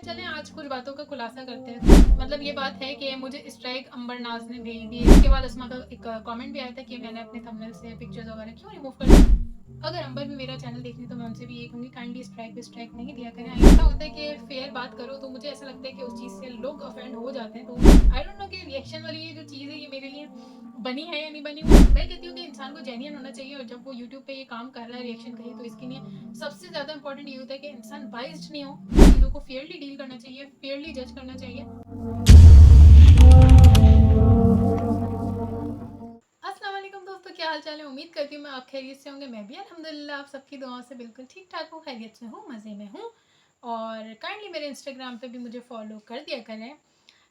चलें आज कुछ बातों का खुलासा करते हैं। मतलब ये बात है कि मुझे स्ट्राइक अंबर नाज ने भेज दी है। इसके बाद अस्मा का एक कमेंट भी आया था कि मैंने अपने थंबनेल से पिक्चर्स वगैरह क्यों रिमूव कर दी। अगर अंबर भी मेरा चैनल देख रही तो मैं उनसे भी ये कहूँगी काइंडली स्ट्राइक नहीं दिया करें। ऐसा होता है कि फेयर बात करो तो मुझे ऐसा लगता है कि उस चीज़ से लोग ऑफेंड हो जाते हैं। तो आई डोंट नो कि रिएक्शन वाली ये जो चीज़ है ये मेरे लिए बनी है या नहीं बनी। वो मैं कहती हूँ कि इंसान को जेन्युइन होना चाहिए और जब वो यूट्यूब पे ये काम कर रहा है रिएक्शन कहीं तो इसके लिए सबसे ज़्यादा इंपॉर्टेंट ये होता है कि इंसान बाइस्ड नहीं हो। चीज़ों को फेयरली डील करना चाहिए, फेयरली जज करना चाहिए। अस्सलाम वालेकुम दोस्तों, क्या हाल चाल है। उम्मीद करती हूँ मैं आप खैरियत से होंगे। मैं भी अल्हम्दुलिल्लाह आप सबकी दुआओं से बिल्कुल ठीक ठाक हूँ, खैरियत से हूँ, मज़े में हूँ। और काइंडली मेरे इंस्टाग्राम पे भी मुझे फॉलो कर दिया करें।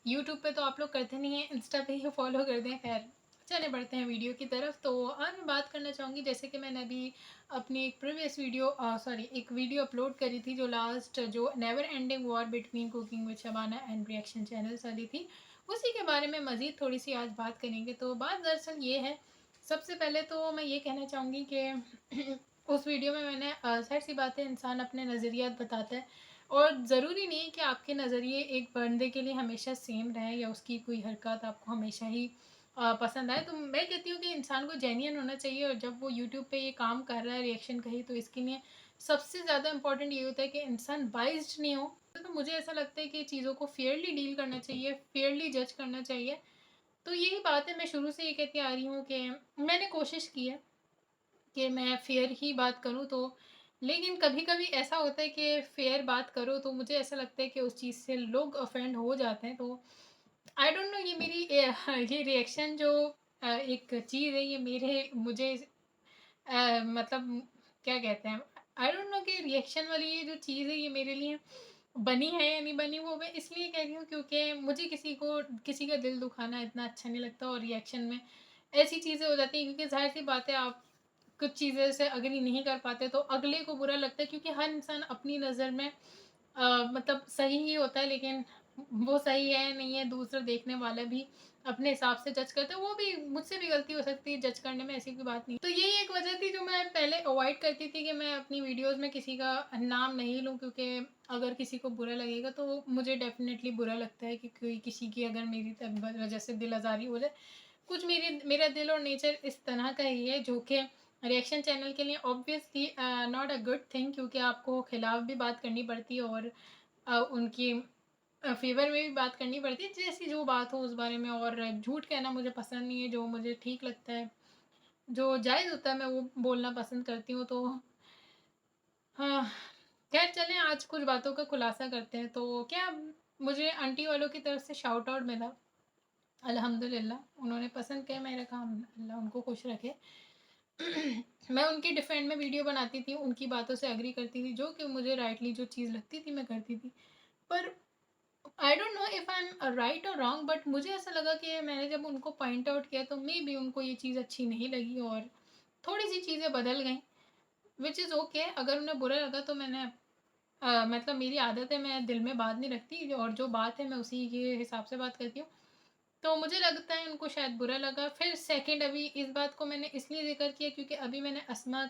यूट्यूब पे तो आप लोग करते नहीं हैं, इंस्टा पे ही फॉलो कर दें। खैर चले बढ़ते हैं वीडियो की तरफ। तो आज मैं बात करना चाहूँगी, जैसे कि मैंने अभी अपनी एक प्रीवियस एक वीडियो अपलोड करी थी जो लास्ट जो never ending war between cooking with Shabana and reaction channels वाली थी, उसी के बारे में मज़ीद थोड़ी सी आज बात करेंगे। तो बात दरअसल ये है, सबसे पहले तो मैं ये कहना चाहूँगी कि उस वीडियो में मैंने ज़ाहिर सी बात है इंसान अपने नज़रियात बताता है और ज़रूरी नहीं है कि आपके नज़रिए एक बंदे के लिए हमेशा सेम रहे या उसकी कोई हरकत आपको हमेशा ही पसंद आए। तो मैं कहती हूँ कि इंसान को जेन्युइन होना चाहिए और जब वो यूट्यूब पे ये काम कर रहा है रिएक्शन कहीं तो इसके लिए सबसे ज़्यादा इंपॉर्टेंट ये होता है कि इंसान बाइस्ड नहीं हो। तो मुझे ऐसा लगता है कि चीज़ों को फेयरली डील करना चाहिए, फेयरली जज करना चाहिए। तो यही बात है, मैं शुरू से ये कहती आ रही हूँ कि मैंने कोशिश की है कि मैं फ़ेयर ही बात करूँ। तो लेकिन कभी-कभी ऐसा होता है कि फ़ेयर बात करो तो मुझे ऐसा लगता है कि उस चीज़ से लोग ऑफ़ेंड हो जाते हैं। तो आई डोंट नो, ये मेरी ये रिएक्शन जो एक चीज़ है ये मेरे मुझे मतलब क्या कहते हैं, आई डोंट नो कि रिएक्शन वाली ये जो चीज़ है ये मेरे लिए बनी है या नहीं बनी। वो मैं इसलिए कह रही हूँ क्योंकि मुझे किसी का दिल दुखाना इतना अच्छा नहीं लगता और रिएक्शन में ऐसी चीज़ें हो जाती हैं क्योंकि ज़ाहिर सी बात है आप कुछ चीज़ें से अग्री नहीं कर पाते तो अगले को बुरा लगता है क्योंकि हर इंसान अपनी नज़र में मतलब सही ही होता है, लेकिन वो सही है नहीं है दूसरा देखने वाला भी अपने हिसाब से जज करता है। वो भी मुझसे भी गलती हो सकती है जज करने में, ऐसी कोई बात नहीं। तो यही एक वजह थी जो मैं पहले अवॉइड करती थी कि मैं अपनी वीडियोस में किसी का नाम नहीं लूँ, क्योंकि अगर किसी को बुरा लगेगा तो मुझे डेफिनेटली बुरा लगता है कि कोई किसी की अगर मेरी वजह से दिल आज़ारी हो जाए। कुछ मेरा दिल और नेचर इस तरह का ही है जो कि रिएक्शन चैनल के लिए obviously not a good thing, क्योंकि आपको खिलाफ भी बात करनी पड़ती है और उनकी फ़ेवर में भी बात करनी पड़ती है, जैसी जो बात हो उस बारे में। और झूठ कहना मुझे पसंद नहीं है, जो मुझे ठीक लगता है, जो जायज़ होता है मैं वो बोलना पसंद करती हूँ। तो हाँ, खैर चलें आज कुछ बातों का खुलासा करते हैं। तो क्या मुझे आंटी वालों की तरफ से शाउट आउट मिला, अल्हम्दुलिल्लाह उन्होंने पसंद किया मेरा काम, अल्लाह उनको खुश रखे। मैं उनके डिफेंड में वीडियो बनाती थी, उनकी बातों से एग्री करती थी, जो कि मुझे राइटली जो चीज़ लगती थी मैं करती थी। पर I don't know if I am right और रॉन्ग, बट मुझे ऐसा लगा कि मैंने जब उनको पॉइंट आउट किया तो मे बी उनको ये चीज़ अच्छी नहीं लगी और थोड़ी सी चीज़ें बदल गई, विच इज़ ओके। अगर उन्हें बुरा लगा तो मैंने मतलब मेरी आदत है मैं दिल में बात नहीं रखती और जो बात है मैं उसी के हिसाब से बात करती हूँ। तो मुझे लगता है उनको शायद बुरा लगा। फिर सेकंड, अभी इस बात को मैंने इसलिए ज़िक्र किया क्योंकि अभी मैंने अस्मा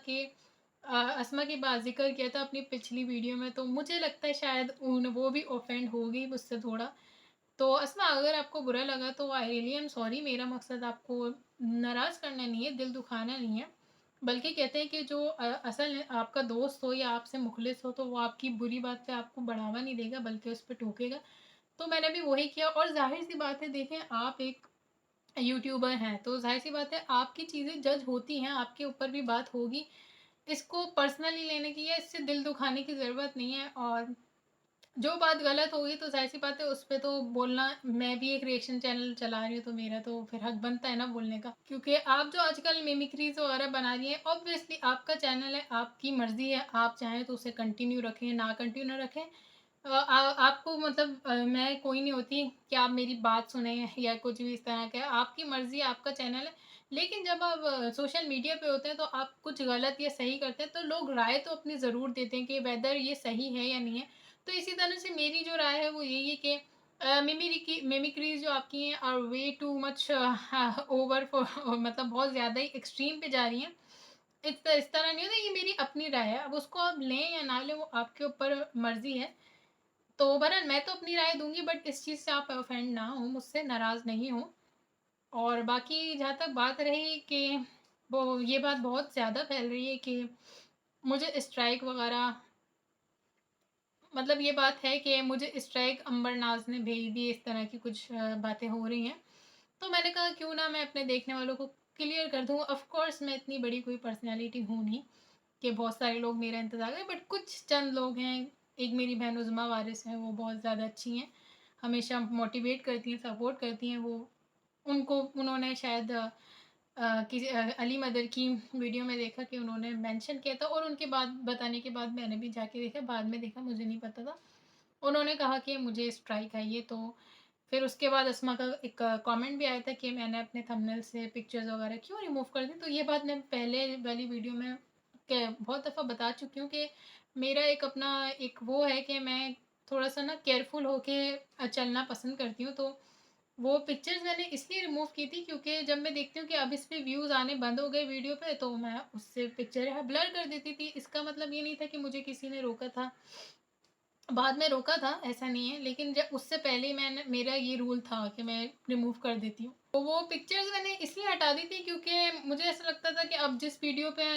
की बात ज़िक्र किया था अपनी पिछली वीडियो में, तो मुझे लगता है शायद उन वो भी ऑफेंड हो गई मुझसे थोड़ा। तो अस्मा अगर आपको बुरा लगा तो आई रियली एम सॉरी। मेरा मकसद आपको नाराज़ करना नहीं है, दिल दुखाना नहीं है। बल्कि कहते हैं कि जो असल आपका दोस्त हो या आपसे मुखलिस हो तो वो आपकी बुरी बात पे आपको बढ़ावा नहीं देगा बल्कि उस पे टोकेगा। तो मैंने भी वही किया और ज़ाहिर-सी बात है, देखें आप एक यूट्यूबर हैं तो ज़ाहिर-सी बात है आपकी चीज़ें जज होती हैं, आपके ऊपर भी बात होगी। इसको पर्सनली लेने की या इससे दिल दुखाने की ज़रूरत नहीं है। और जो बात गलत होगी तो ज़ाहिर-सी बात है उस पे तो बोलना, मैं भी एक रिएक्शन चैनल चला रही हूँ तो मेरा तो फिर हक बनता है ना बोलने का। क्योंकि आप जो आजकल मिमिक्रीज़ वगैरह बना रही हैं, ऑब्वियसली आपका चैनल है, आपकी मर्ज़ी है, आप चाहें तो उसे कंटिन्यू रखें, ना कंटिन्यू रखें। आपको मतलब मैं कोई नहीं होती कि आप मेरी बात सुने या कुछ भी इस तरह का है, आपकी मर्ज़ी है, आपका चैनल है। लेकिन जब आप सोशल मीडिया पे होते हैं तो आप कुछ गलत या सही करते हैं तो लोग राय तो अपनी ज़रूर देते हैं कि वेदर ये सही है या नहीं है। तो इसी तरह से मेरी जो राय है वो यही है कि मिमिक्रीज़ जो आपकी हैं are way too much over for मतलब बहुत ज़्यादा ही एक्सट्रीम पे जा रही हैं। इस तरह नहीं होता, ये मेरी अपनी राय है। अब उसको आप लें या ना लें वो आपके ऊपर मर्ज़ी है। तो बहरहाल मैं तो अपनी राय दूँगी, बट इस चीज़ से आप ऑफेंड ना हो, मुझसे नाराज़ नहीं हो। और बाकी जहाँ तक बात रही कि वो ये बात बहुत ज़्यादा फैल रही है कि मुझे स्ट्राइक वग़ैरह, मतलब ये बात है कि मुझे स्ट्राइक अंबर नाज़ ने भेज दी, इस तरह की कुछ बातें हो रही हैं। तो मैंने कहा क्यों ना मैं अपने देखने वालों को क्लियर कर दूँ। ऑफ़ कोर्स मैं इतनी बड़ी कोई पर्सनैलिटी हूँ नहीं कि बहुत सारे लोग मेरा इंतज़ार करें, बट कुछ चंद लोग हैं। एक मेरी बहन उज़्मा वारिस हैं, वो बहुत ज़्यादा अच्छी हैं, हमेशा मोटिवेट करती हैं, सपोर्ट करती हैं। वो उनको उन्होंने शायद किसी अली मदर की वीडियो में देखा कि उन्होंने मेंशन किया था, और उनके बाद बताने के बाद मैंने भी जाके देखा, बाद में देखा, मुझे नहीं पता था। उन्होंने कहा कि मुझे स्ट्राइक आई है, तो फिर उसके बाद अस्मा का एक कमेंट भी आया था कि मैंने अपने थंबनेल से पिक्चर्स वगैरह क्यों रिमूव कर दी। तो ये बात मैं पहले वाली वीडियो में बहुत दफ़ा बता चुकी हूँ कि मेरा एक अपना एक वो है कि मैं थोड़ा सा ना केयरफुल होके चलना पसंद करती हूँ। तो वो पिक्चर्स मैंने इसलिए रिमूव की थी क्योंकि जब मैं देखती हूँ कि अब इस पे व्यूज़ आने बंद हो गए वीडियो पे, तो मैं उससे पिक्चर ब्लर कर देती थी। इसका मतलब ये नहीं था कि मुझे किसी ने रोका था, बाद में रोका था, ऐसा नहीं है, लेकिन जब उससे पहले मैंने मेरा ये रूल था कि मैं रिमूव कर देती हूँ। तो वो पिक्चर्स मैंने इसलिए हटा दी थी क्योंकि मुझे ऐसा लगता था कि अब जिस वीडियो पे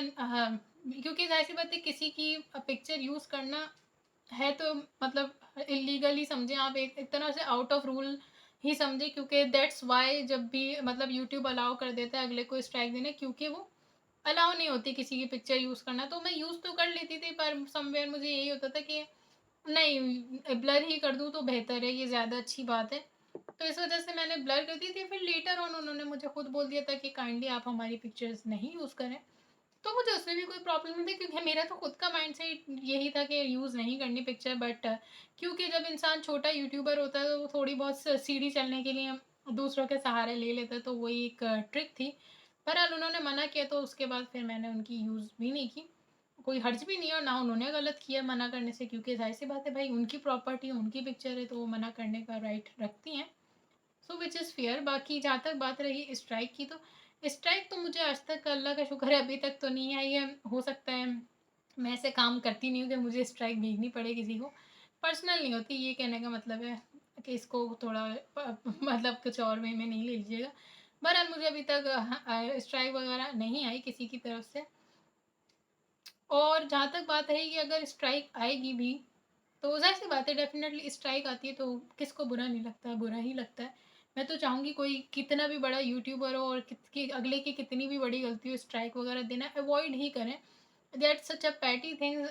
क्योंकि ज़ाहिर सी बात है किसी की पिक्चर यूज़ करना है तो मतलब इल्लीगल ही समझें आप, एक तरह से आउट ऑफ रूल ही समझें, क्योंकि दैट्स वाई जब भी मतलब यूट्यूब अलाउ कर देता है अगले को स्ट्राइक देने, क्योंकि वो अलाउ नहीं होती किसी की पिक्चर यूज़ करना। तो मैं यूज़ तो कर लेती थी, पर समवेयर मुझे यही होता था कि नहीं, ब्लर ही कर दूँ तो बेहतर है, ये ज़्यादा अच्छी बात है। तो इस वज़ह से मैंने ब्लर कर दी थी। फिर लेटर ऑन उन्होंने मुझे खुद बोल दिया था कि काइंडली आप हमारी पिक्चर्स नहीं यूज़ करें। तो मुझे उसमें भी कोई प्रॉब्लम नहीं थी क्योंकि मेरा तो खुद का माइंडसेट यही था कि यूज़ नहीं करनी पिक्चर, बट क्योंकि जब इंसान छोटा यूट्यूबर होता है तो वो थोड़ी बहुत सीढ़ी चलने के लिए दूसरों के सहारे ले लेता है, तो वही एक ट्रिक थी। बहरहाल उन्होंने मना किया, तो उसके बाद फिर मैंने उनकी यूज़ भी नहीं की। कोई हर्ज भी नहीं है और ना उन्होंने गलत किया मना करने से, क्योंकि जाहिर सी बात है भाई, उनकी प्रॉपर्टी उनकी पिक्चर है तो वो मना करने का राइट रखती हैं। सो विच इज़ फेयर। बाकी जहाँ तक बात रही स्ट्राइक की, तो स्ट्राइक तो मुझे आज तक अल्लाह का शुक्र है अभी तक तो नहीं आई है। हो सकता है मैं ऐसे काम करती नहीं हूँ कि मुझे स्ट्राइक भेजनी पड़े किसी को। पर्सनल नहीं होती, ये कहने का मतलब है कि इसको थोड़ा मतलब कुछ और वे में नहीं ले लीजिएगा। बहरहाल मुझे अभी तक स्ट्राइक वगैरह नहीं आई किसी की तरफ से। और जहाँ तक बात है कि अगर स्ट्राइक आएगी भी, तो ज़ाहिर-सी बात है डेफ़िनेटली स्ट्राइक आती है तो किसको बुरा नहीं लगता, बुरा ही लगता है। मैं तो चाहूँगी कोई कितना भी बड़ा यूट्यूबर हो और कित की अगले की कितनी भी बड़ी गलती हो, स्ट्राइक वगैरह देना अवॉइड ही करें। That's such a petty thing.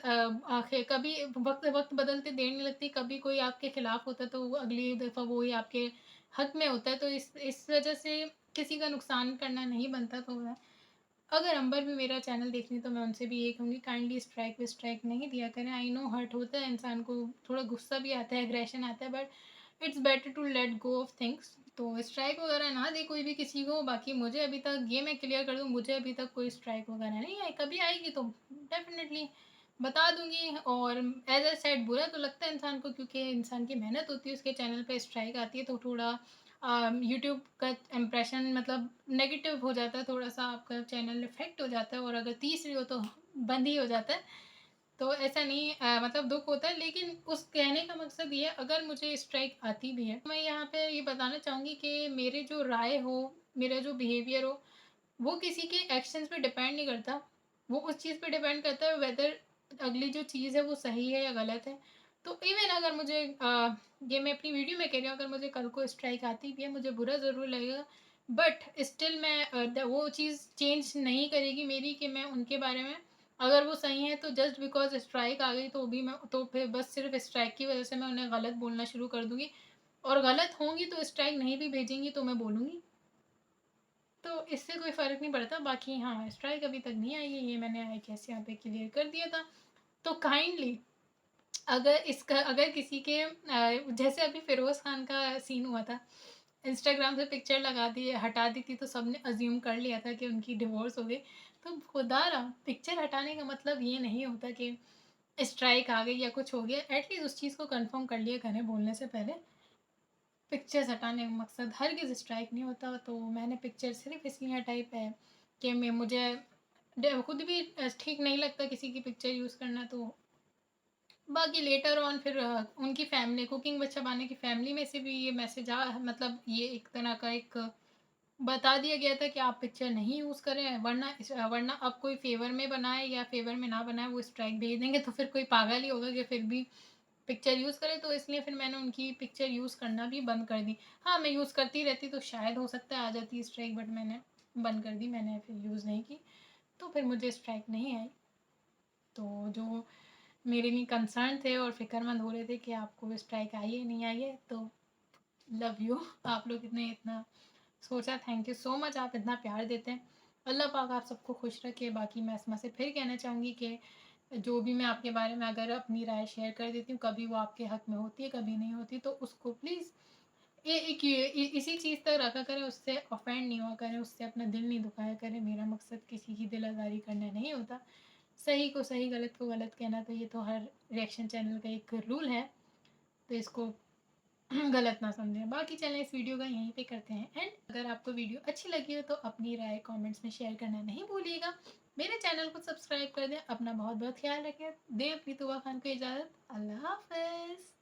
आखिर कभी वक़्त वक़्त बदलते देर नहीं लगती, कभी कोई आपके खिलाफ होता है तो वो अगली दफ़ा वो ही आपके हक में होता है, तो इस वज़ह से किसी का नुकसान करना नहीं बनता। तो अगर अंबर भी मेरा चैनल देख रही तो मैं उनसे भी यही कहूँगी, काइंडली स्ट्राइक विस्ट्राइक नहीं दिया करें। आई नो हर्ट होता है इंसान को, थोड़ा गुस्सा भी आता है, एग्रेशन आता है, but it's better to let go of things. तो स्ट्राइक वगैरह ना दे कोई भी किसी को। बाकी मुझे अभी तक ये मैं क्लियर कर दूँ, मुझे अभी तक कोई स्ट्राइक वगैरह नहीं आई। कभी आएगी तो डेफिनेटली बता दूंगी। और एज अ सेड बुरा तो लगता है इंसान को, क्योंकि इंसान की मेहनत होती है, उसके चैनल पे स्ट्राइक आती है तो थोड़ा यूट्यूब का इम्प्रेशन मतलब नेगेटिव हो जाता है, थोड़ा-सा आपका चैनल इफ़ेक्ट हो जाता है, और अगर तीसरी हो तो बंद ही हो जाता है। तो ऐसा नहीं मतलब दुःख होता है, लेकिन उस कहने का मकसद ये है, अगर मुझे स्ट्राइक आती भी है, मैं यहाँ पे ये बताना चाहूँगी कि मेरे जो राय हो, मेरा जो बिहेवियर हो, वो किसी के एक्शंस पे डिपेंड नहीं करता। वो उस चीज़ पे डिपेंड करता है वेदर अगली जो चीज़ है वो सही है या गलत है। तो इवन अगर मुझे ये मैं अपनी वीडियो में कह रही हूँ, अगर मुझे कल को स्ट्राइक आती भी है, मुझे बुरा ज़रूर लगेगा, बट स्टिल मैं वो चीज़ चेंज नहीं करेगी मेरी कि मैं उनके बारे में, अगर वो सही है तो जस्ट बिकॉज़ स्ट्राइक आ गई तो भी मैं तो फिर बस सिर्फ़ स्ट्राइक की वज़ह से मैं उन्हें गलत बोलना शुरू कर दूँगी, और गलत होंगी तो स्ट्राइक नहीं भी भेजेंगी तो मैं बोलूँगी। तो इससे कोई फ़र्क नहीं पड़ता। बाकी हाँ, स्ट्राइक अभी तक नहीं आई है, ये मैंने आई गेस यहाँ पे क्लियर कर दिया था। तो काइंडली अगर किसी के जैसे अभी फ़िरोज़ खान का सीन हुआ था, इंस्टाग्राम से पिक्चर लगा दी हटा दी थी तो सबने अज़्यूम कर लिया था कि उनकी डिवोर्स हो गई। तो खुदारा पिक्चर हटाने का मतलब ये नहीं होता कि स्ट्राइक आ गई या कुछ हो गया। एटलीस्ट उस चीज़ को कन्फर्म कर लिया करें बोलने से पहले। पिक्चर्स हटाने का मकसद हरगिज़ स्ट्राइक नहीं होता। तो मैंने पिक्चर सिर्फ़ इसलिए हटाई है कि मैं मुझे खुद भी ठीक नहीं लगता किसी की पिक्चर यूज़ करना। तो बाकी लेटर ऑन फिर उनकी फैमिली, कुकिंग विद शबाना की फैमिली में से भी ये मैसेज मतलब ये एक तरह का एक बता दिया गया था कि आप पिक्चर नहीं यूज़ करें, वरना अब कोई फेवर में बनाए या फेवर में ना बनाए वो स्ट्राइक भेज देंगे, तो फिर कोई पागल ही होगा कि फिर भी पिक्चर यूज़ करे। तो इसलिए फिर मैंने उनकी पिक्चर यूज़ करना भी बंद कर दी। हाँ, मैं यूज़ करती रहती तो शायद हो सकता है आ जाती स्ट्राइक, बट मैंने बंद कर दी, मैंने फिर यूज़ नहीं की, तो फिर मुझे स्ट्राइक नहीं आई। तो जो मेरे लिए कंसर्न थे और फ़िक्रमंद हो रहे थे कि आपको स्ट्राइक आई है नहीं आई है, तो लव यू, आप लोग इतना सोचा, थैंक यू सो मच, आप इतना प्यार देते हैं। अल्लाह पाक आप सबको खुश रखे। बाकी मैं इसमें से फिर कहना चाहूँगी कि जो भी मैं आपके बारे में अगर अपनी राय शेयर कर देती हूँ, कभी वो आपके हक में होती है, कभी नहीं होती, तो उसको प्लीज़ इसी चीज़ तक रखा करें, उससे ऑफेंड नहीं हुआ करें, उससे अपना दिल नहीं दुखाया करें। मेरा मकसद किसी की दिल आज़ारी करना नहीं होता। सही को सही, गलत को गलत कहना, तो ये तो हर रिएक्शन चैनल का एक रूल है, तो इसको गलत ना समझें। बाकी चलें, इस वीडियो का यहीं पे करते हैं एंड। अगर आपको वीडियो अच्छी लगी हो तो अपनी राय कमेंट्स में शेयर करना नहीं भूलिएगा। मेरे चैनल को सब्सक्राइब कर दें। अपना बहुत बहुत ख्याल रखें। दें अपनी तुबा खान को इजाज़त। अल्लाह हाफ़िज़।